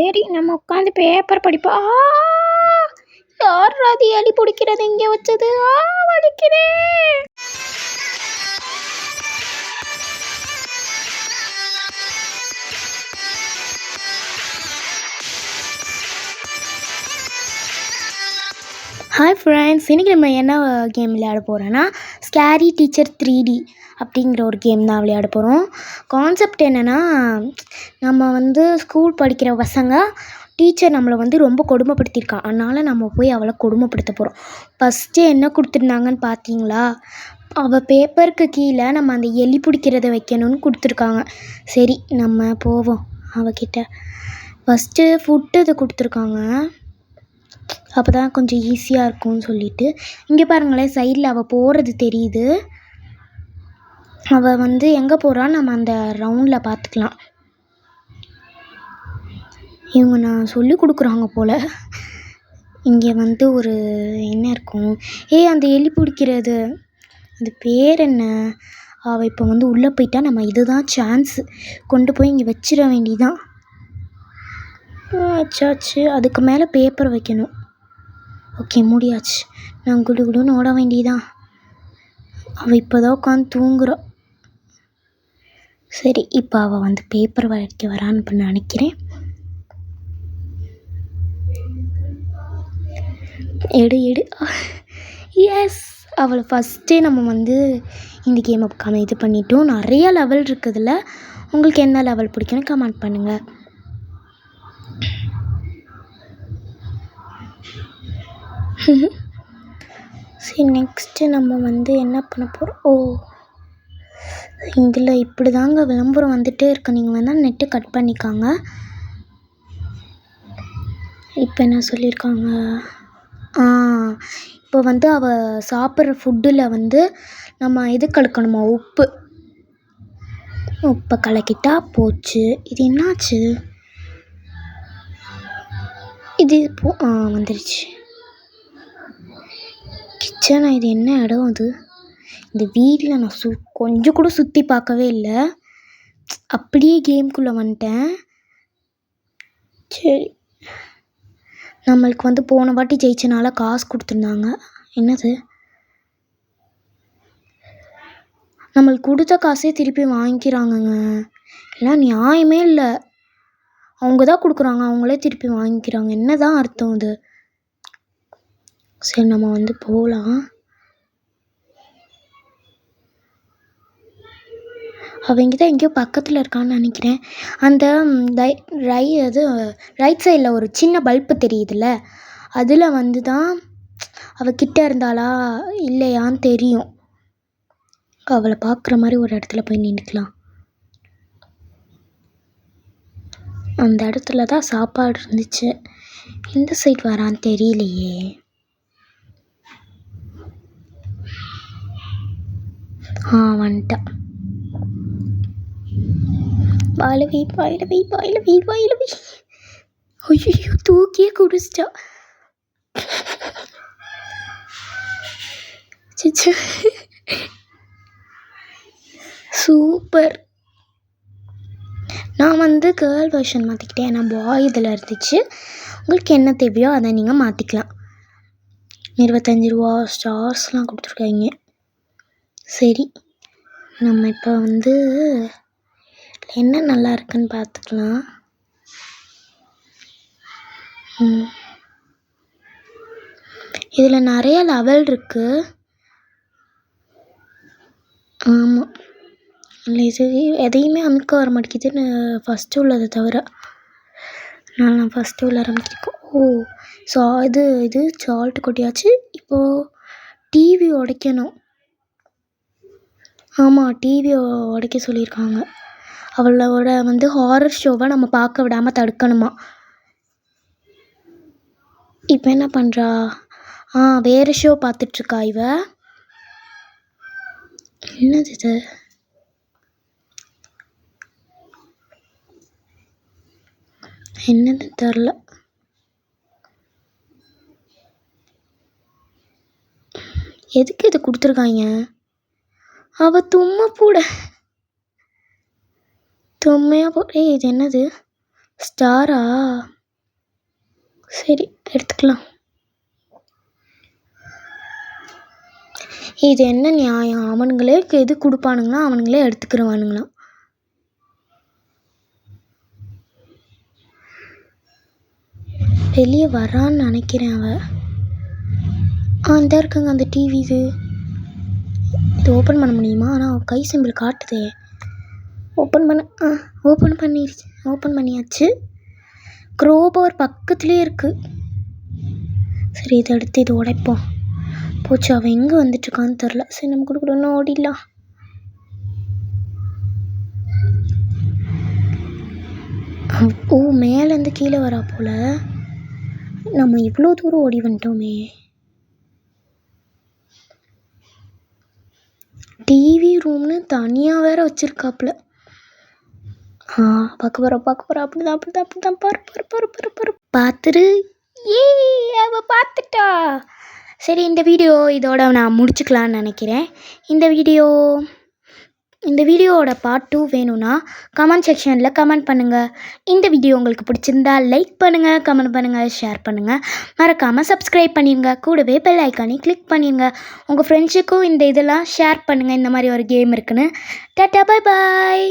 சரி நம்ம உட்காந்து பேப்பர் படிப்போம். யார் அது எலி பிடிக்கிறது இங்கே வச்சது? வலிக்குதே. ஹாய் ஃப்ரெண்ட்ஸ், இன்றைக்கி நம்ம என்ன கேம் விளையாட போகிறோன்னா ஸ்கேரி டீச்சர் 3D அப்படிங்கிற ஒரு கேம் தான் விளையாட போகிறோம். கான்செப்ட் என்னென்னா, நம்ம வந்து ஸ்கூல் படிக்கிற பசங்க டீச்சர் நம்மளை வந்து ரொம்ப கொடுமைப்படுத்தியிருக்கான். அதனால் நம்ம போய் அவளை கொடுமைப்படுத்த போகிறோம். ஃபஸ்ட்டு என்ன கொடுத்துருந்தாங்கன்னு பார்த்தீங்களா? அவள் பேப்பருக்கு கீழே நம்ம அந்த எலி பிடிக்கிறத வைக்கணும்னு கொடுத்துருக்காங்க. சரி நம்ம போவோம் அவகிட்ட. ஃபஸ்ட்டு ஃபுட்டு இது கொடுத்துருக்காங்க, அப்போ தான் கொஞ்சம் ஈஸியாக இருக்கும்னு சொல்லிட்டு. இங்கே பாருங்களேன், சைடில் அவள் போகிறது தெரியுது. அவள் வந்து எங்கே போகிறான்னு நம்ம அந்த ரவுண்டில் பார்த்துக்கலாம். இவங்க நான் சொல்லி கொடுக்குறாங்க போல். இங்கே வந்து ஒரு என்ன இருக்கும், அந்த எலி பிடிக்கிறது அது பேர் என்ன? அவள் இப்போ வந்து உள்ளே போயிட்டா நம்ம இதுதான் சான்ஸு, கொண்டு போய் இங்கே வச்சிட வேண்டியதான். ஆச்சாச்சு, அதுக்கு மேலே பேப்பர் வைக்கணும். ஓகே, முடியாச்சு. நான் குடுகுடுன்னு ஓட வேண்டியதான். அவள் இப்போ தான் உட்காந்து தூங்குறான். சரி, இப்போ அவள் வந்து பேப்பர் வைக்க வரான்னு நினைக்கிறேன். எடு எஸ், அவளை ஃபஸ்ட்டே நம்ம வந்து இந்த கேமை இது பண்ணிட்டோம். நிறைய லெவல் இருக்குதுல்ல. உங்களுக்கு என்ன லெவல் பிடிக்குன்னு கமெண்ட் பண்ணுங்கள். சரி, நெக்ஸ்ட்டு நம்ம வந்து என்ன பண்ண போகிறோம்? இதில் இப்படி தாங்க விளம்பரம் வந்துகிட்டே இருக்கு. நீங்கள் வேணால் நெட்டு கட் பண்ணிக்காங்க. இப்போ என்ன சொல்லியிருக்காங்க? இப்போ வந்து அவள் சாப்பிட்ற ஃபுட்டில் வந்து நம்ம இது கலக்கணுமா, உப்பை கலக்கிட்டா போச்சு. இது என்னாச்சு? இது வந்துருச்சு. கிச்சனா? இது என்ன இடம் அது? இந்த வீட்டில் நான் கொஞ்சம் கூட சுற்றி பார்க்கவே இல்லை, அப்படியே கேம்குள்ளே வந்துட்டேன். சரி, நம்மளுக்கு வந்து போன வாட்டி ஜெயிச்சனால காசு கொடுத்துருந்தாங்க. என்னது? நம்மளுக்கு கொடுத்த காசே திருப்பி வாங்கிக்கிறாங்கங்க. எல்லாம் நியாயமே இல்லை. அவங்க தான் கொடுக்குறாங்க, அவங்களே திருப்பி வாங்கிக்கிறாங்க. என்ன தான் அர்த்தம் அது? சரி, நம்ம வந்து போகலாம். அவங்க தான் எங்கேயோ பக்கத்தில் இருக்கான்னு நினைக்கிறேன். அந்த ரைட் சைடில் ஒரு சின்ன பல்பு தெரியுதுல்ல, அதில் வந்து தான் அவள் கிட்டே இருந்தாளா இல்லையான்னு தெரியும். அவளை பார்க்குற மாதிரி ஒரு இடத்துல போய் நின்றுக்கலாம். அந்த இடத்துல தான் சாப்பாடு இருந்துச்சு. இந்த சைடு வரான்னு தெரியலையே. வந்துட்டா. வாயிலவி. ஐயோ, தூக்கியே குடிச்சிட்டா. சூப்பர். நான் வந்து கேர்ள் வெர்ஷன் மாற்றிக்கிட்டேன். ஏன்னா பாய் இதில் இருந்துச்சு. உங்களுக்கு என்ன தேவையோ அதை நீங்கள் மாற்றிக்கலாம். 25 ரூபா ஸ்டார்ஸ்லாம் கொடுத்துருக்காங்க. சரி, நம்ம இப்போ வந்து என்ன நல்லா இருக்குன்னு பார்த்துக்கலாம். இதில் நிறைய லெவல் இருக்குது. ஆமாம், இது எதையுமே அமுக்க வர மாட்டேங்குதுன்னு ஃபஸ்ட்டு உள்ளதை தவிர. நான் ஃபஸ்ட்டு உள்ள ஆரம்பிச்சிருக்கோம். இது சால்ட்டு கொட்டியாச்சு. இப்போது டிவி உடைக்கணும். ஆமாம், டிவி உடைக்க சொல்லியிருக்காங்க. அவளோட வந்து ஹாரர் ஷோவை நம்ம பார்க்க விடாமல் தடுக்கணுமா. இப்போ என்ன பண்ணுறா? வேறு ஷோ பார்த்துட்ருக்கா இவ. என்னது இது? என்னது தெரில. எதுக்கு இது கொடுத்துருக்காங்க? அவள் தும்மையாக இது என்னது? ஸ்டாரா? சரி எடுத்துக்கலாம். இது என்ன நியாயம்? அவனுங்களே எது கொடுப்பானுங்களா அவனுங்களே எடுத்துக்கிடுவானுங்களாம். வெளியே வரான்னு நினைக்கிறேன் அவன். இந்த இருக்குங்க அந்த டிவி. இது ஓப்பன் பண்ண முடியுமா? ஆனால் கை சிம்பிள் காட்டுதே. ஓப்பன் பண்ணியாச்சு. க்ரோபோர் பக்கத்துலேயே இருக்குது. சரி இதை எடுத்து இது உடைப்போம். போச்சு, அவன் எங்கே வந்துட்டுருக்கான்னு தெரில. சரி நம்ம கொடுக்கணும் ஓடிடலாம். மேலேருந்து கீழே வரா போல். நம்ம இவ்வளோ தூரம் ஓடி வந்துட்டோமே. டிவி ரூம்னு தனியாக வேற வச்சுருக்காப்புல. பார்க்க போகிறோம். அப்படிதான் பாரு பார்த்துரு. அவள் பார்த்துட்டா. சரி இந்த வீடியோ இதோட நான் முடிச்சுக்கலான்னு நினைக்கிறேன். இந்த வீடியோவோட பார்ட் 2 வேணும்னா கமெண்ட் செக்ஷனில் கமெண்ட் பண்ணுங்கள். இந்த வீடியோ உங்களுக்கு பிடிச்சிருந்தா லைக் பண்ணுங்கள், கமெண்ட் பண்ணுங்கள், ஷேர் பண்ணுங்கள். மறக்காமல் சப்ஸ்கிரைப் பண்ணிடுங்க. கூடவே பெல் ஐக்கானே கிளிக் பண்ணிடுங்க. உங்கள் ஃப்ரெண்ட்ஸுக்கும் இந்த இதெல்லாம் ஷேர் பண்ணுங்கள். இந்த மாதிரி ஒரு கேம் இருக்குன்னு. Tata, bye bye.